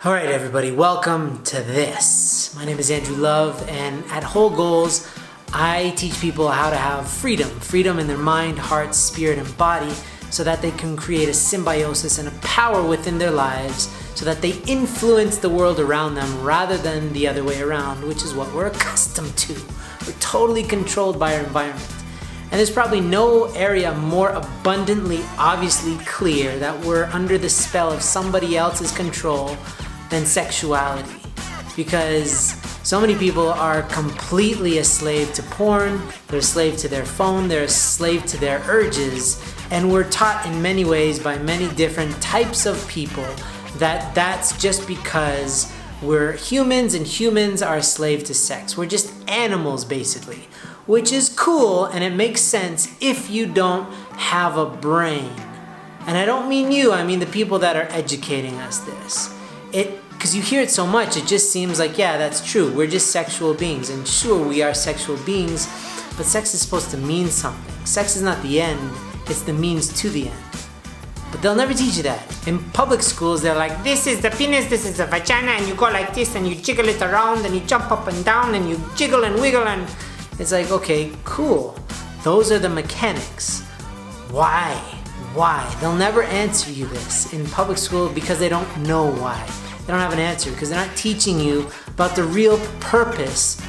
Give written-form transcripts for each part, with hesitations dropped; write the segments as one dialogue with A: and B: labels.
A: Alright everybody, welcome to this. My name is Andrew Love, and at Whole Goals, I teach people how to have freedom in their mind, heart, spirit, and body, so that they can create a symbiosis and a power within their lives so that they influence the world around them rather than the other way around, which is what we're accustomed to. We're totally controlled by our environment. And there's probably no area more abundantly, obviously clear that we're under the spell of somebody else's control than sexuality. Because so many people are completely a slave to porn, they're a slave to their phone, they're a slave to their urges, and we're taught in many ways by many different types of people that that's just because we're humans and humans are a slave to sex. We're just animals basically, which is cool and it makes sense if you don't have a brain. And I don't mean you, I mean the people that are educating us this. Because you hear it so much, it just seems like, yeah, that's true. We're just sexual beings. And sure, we are sexual beings, but sex is supposed to mean something. Sex is not the end, it's the means to the end. But they'll never teach you that. In public schools, they're like, this is the penis, this is the vagina, and you go like this, and you jiggle it around, and you jump up and down, and you jiggle and wiggle, and it's like, okay, cool. Those are the mechanics. Why? Why? They'll never answer you this in public school because they don't know why. They don't have an answer because they're not teaching you about the real purpose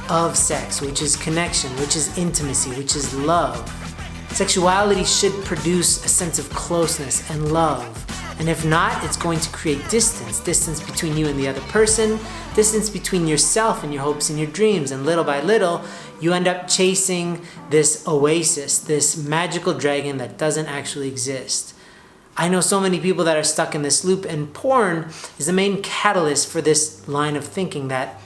A: of sex, which is connection, which is intimacy, which is love. Sexuality should produce a sense of closeness and love. And if not, it's going to create distance between you and the other person, distance between yourself and your hopes and your dreams. And little by little, you end up chasing this oasis, this magical dragon that doesn't actually exist. I know so many people that are stuck in this loop, and porn is the main catalyst for this line of thinking that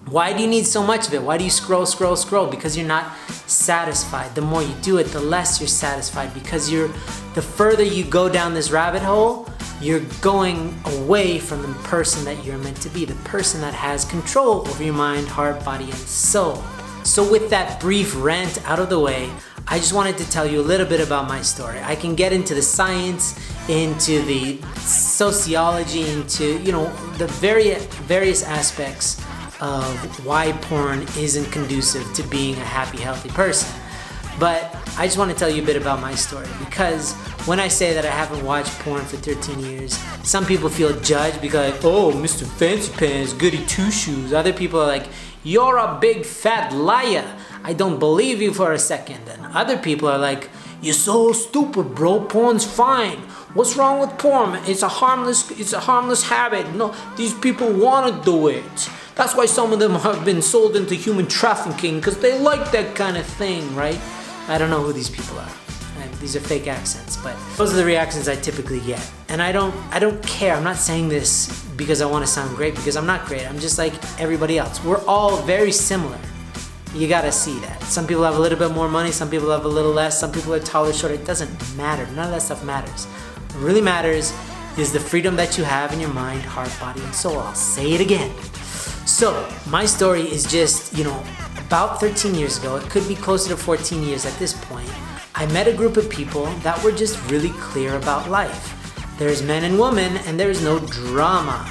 A: why do you need so much of it? Why do you scroll? Because you're not satisfied. The more you do it, the less you're satisfied, because the further you go down this rabbit hole, you're going away from the person that you're meant to be, the person that has control over your mind, heart, body, and soul. So with that brief rant out of the way, I just wanted to tell you a little bit about my story. I can get into the science, into the sociology, into the various aspects of why porn isn't conducive to being a happy, healthy person. But I just want to tell you a bit about my story, because when I say that I haven't watched porn for 13 years, some people feel judged because like, oh, Mr. Fancy Pants, goody two-shoes. Other people are like, you're a big fat liar. I don't believe you for a second. And other people are like, you're so stupid, bro. Porn's fine. What's wrong with porn? It's a harmless habit. No, these people want to do it. That's why some of them have been sold into human trafficking, because they like that kind of thing, right? I don't know who these people are. These are fake accents, but those are the reactions I typically get. And I don't care. I'm not saying this because I want to sound great, because I'm not great. I'm just like everybody else. We're all very similar. You gotta see that. Some people have a little bit more money, some people have a little less, some people are taller, shorter. It doesn't matter. None of that stuff matters. What really matters is the freedom that you have in your mind, heart, body, and soul. I'll say it again. So, my story is just, about 13 years ago, it could be closer to 14 years at this point, I met a group of people that were just really clear about life. There's men and women, and there's no drama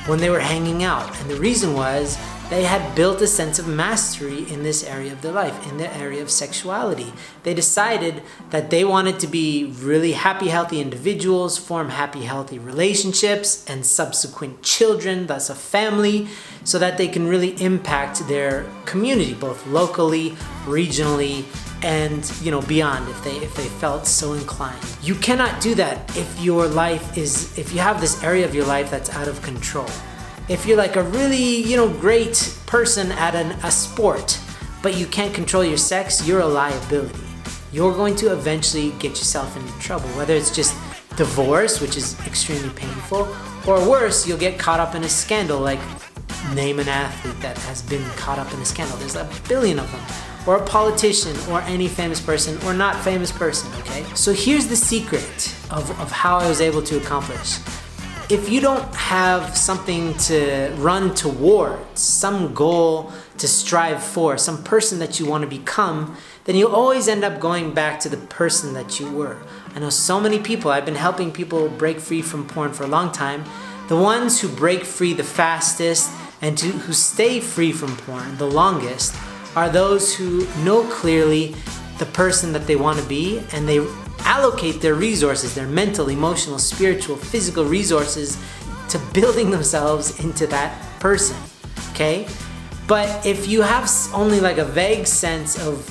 A: when they were hanging out. And the reason was, they had built a sense of mastery in this area of their life, in the area of sexuality. They decided that they wanted to be really happy, healthy individuals, form happy, healthy relationships, and subsequent children, thus a family, so that they can really impact their community, both locally, regionally, and beyond if they felt so inclined. You cannot do that if you have this area of your life that's out of control. If you're like a really, great person at a sport, but you can't control your sex, you're a liability. You're going to eventually get yourself into trouble, whether it's just divorce, which is extremely painful, or worse, you'll get caught up in a scandal, like name an athlete that has been caught up in a scandal. There's a billion of them. Or a politician, or any famous person, or not famous person, okay? So here's the secret of how I was able to accomplish. If you don't have something to run towards, some goal to strive for, some person that you want to become, then you'll always end up going back to the person that you were. I know so many people, I've been helping people break free from porn for a long time, The ones who break free the fastest and who stay free from porn the longest are those who know clearly the person that they want to be, and they allocate their resources, their mental, emotional, spiritual, physical resources to building themselves into that person, okay? But if you have only like a vague sense of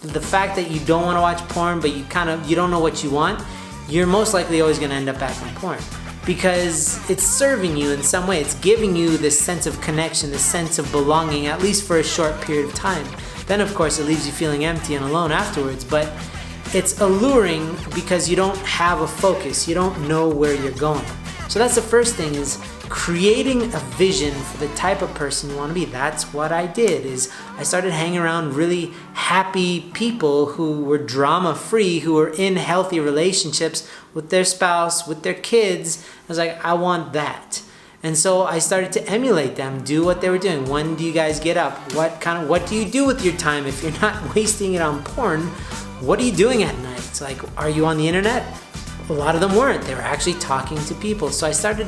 A: the fact that you don't want to watch porn, but you don't know what you want, you're most likely always going to end up back on porn, because it's serving you in some way. It's giving you this sense of connection, this sense of belonging, at least for a short period of time. Then of course it leaves you feeling empty and alone afterwards, but it's alluring because you don't have a focus, you don't know where you're going. So that's the first thing, is creating a vision for the type of person you want to be. That's what I did. Is I started hanging around really happy people who were drama free, who were in healthy relationships with their spouse, with their kids. I was like, I want that. And so I started to emulate them, do what they were doing. When do you guys get up? What do you do with your time? If you're not wasting it on porn, what are you doing at night? It's like, are you on the internet? A lot of them weren't. They were actually talking to people. So I started,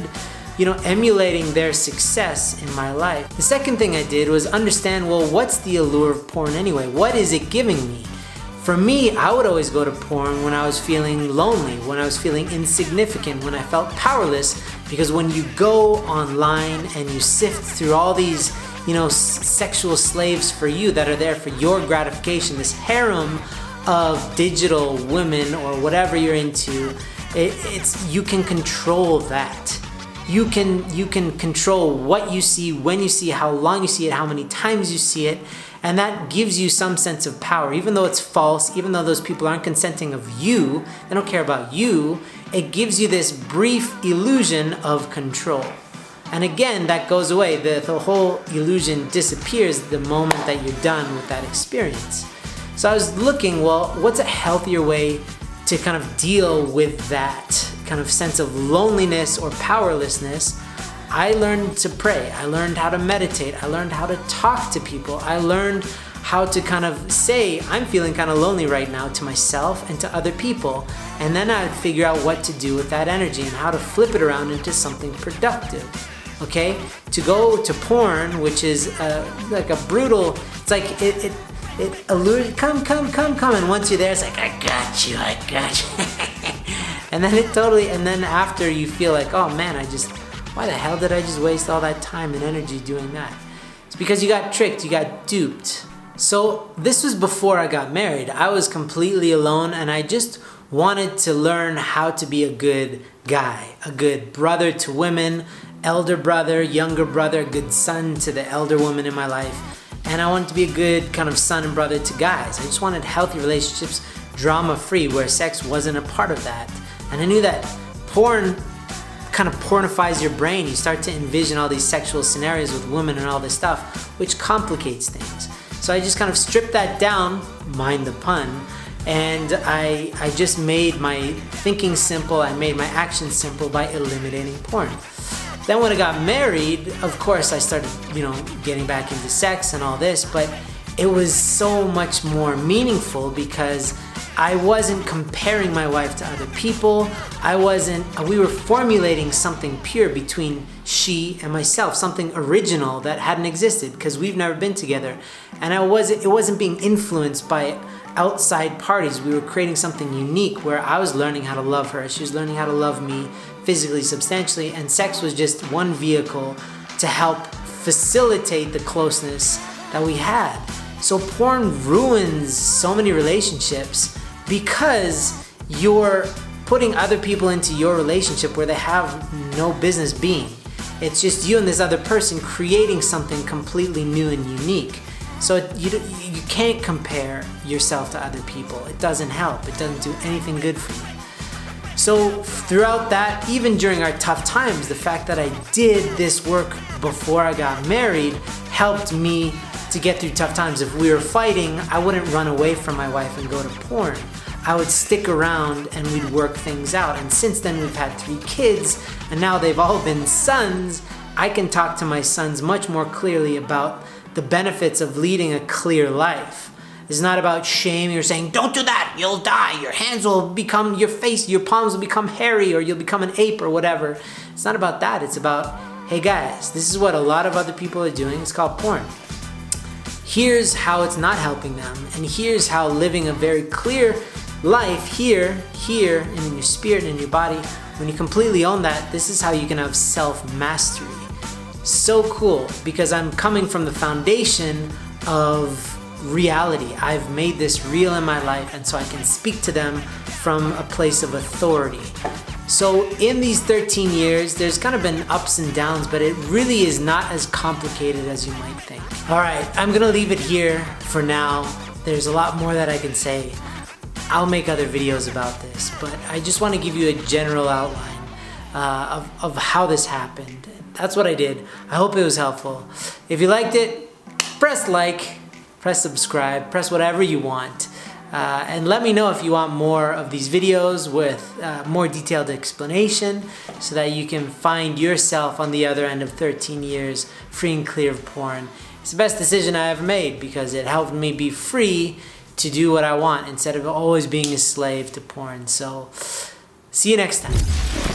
A: emulating their success in my life. The second thing I did was understand, well, what's the allure of porn anyway? What is it giving me? For me, I would always go to porn when I was feeling lonely, when I was feeling insignificant, when I felt powerless, because when you go online and you sift through all these, sexual slaves for you that are there for your gratification, this harem of digital women or whatever you're into, you can control that. You can control what you see, when you see it, how long you see it, how many times you see it, and that gives you some sense of power. Even though it's false, even though those people aren't consenting of you, they don't care about you, it gives you this brief illusion of control. And again, that goes away. The whole illusion disappears the moment that you're done with that experience. So I was looking, well, what's a healthier way to kind of deal with that kind of sense of loneliness or powerlessness? I learned to pray. I learned how to meditate. I learned how to talk to people. I learned how to kind of say, I'm feeling kind of lonely right now, to myself and to other people. And then I'd figure out what to do with that energy and how to flip it around into something productive. Okay? To go to porn, which is like a brutal, it's like it allures, come, and once you're there, it's like, I got you. And then after you feel like, oh man, why the hell did I just waste all that time and energy doing that? It's because you got tricked, you got duped. So this was before I got married. I was completely alone, and I just wanted to learn how to be a good guy, a good brother to women, elder brother, younger brother, good son to the elder woman in my life. And I wanted to be a good kind of son and brother to guys. I just wanted healthy relationships, drama-free, where sex wasn't a part of that. And I knew that porn kind of pornifies your brain. You start to envision all these sexual scenarios with women and all this stuff, which complicates things. So I just kind of stripped that down, mind the pun, and I just made my thinking simple, I made my actions simple by eliminating porn. Then when I got married, of course I started, getting back into sex and all this, but it was so much more meaningful because I wasn't comparing my wife to other people. We were formulating something pure between she and myself, something original that hadn't existed because we've never been together. And it wasn't being influenced by outside parties. We were creating something unique where I was learning how to love her. She was learning how to love me physically, substantially, and sex was just one vehicle to help facilitate the closeness that we had. So porn ruins so many relationships because you're putting other people into your relationship where they have no business being. It's just you and this other person creating something completely new and unique. So you can't compare yourself to other people. It doesn't help. It doesn't do anything good for you. So throughout that, even during our tough times, the fact that I did this work before I got married helped me to get through tough times. If we were fighting, I wouldn't run away from my wife and go to porn. I would stick around and we'd work things out. And since then we've had 3 kids and now they've all been sons. I can talk to my sons much more clearly about the benefits of leading a clear life. It's not about shaming or saying, don't do that, you'll die. Your hands will become, your face, your palms will become hairy, or you'll become an ape or whatever. It's not about that. It's about, hey guys, this is what a lot of other people are doing. It's called porn. Here's how it's not helping them. And here's how living a very clear life here, and in your spirit and in your body, when you completely own that, this is how you can have self-mastery. So cool, because I'm coming from the foundation of reality. I've made this real in my life, and so I can speak to them from a place of authority. So in these 13 years, there's kind of been ups and downs, but it really is not as complicated as you might think. All right, I'm gonna leave it here for now. There's a lot more that I can say. I'll make other videos about this, but I just want to give you a general outline of how this happened. That's what I did. I hope it was helpful. If you liked it, press like, press subscribe, press whatever you want. And let me know if you want more of these videos with more detailed explanation so that you can find yourself on the other end of 13 years free and clear of porn. It's the best decision I ever made because it helped me be free to do what I want instead of always being a slave to porn. So, see you next time.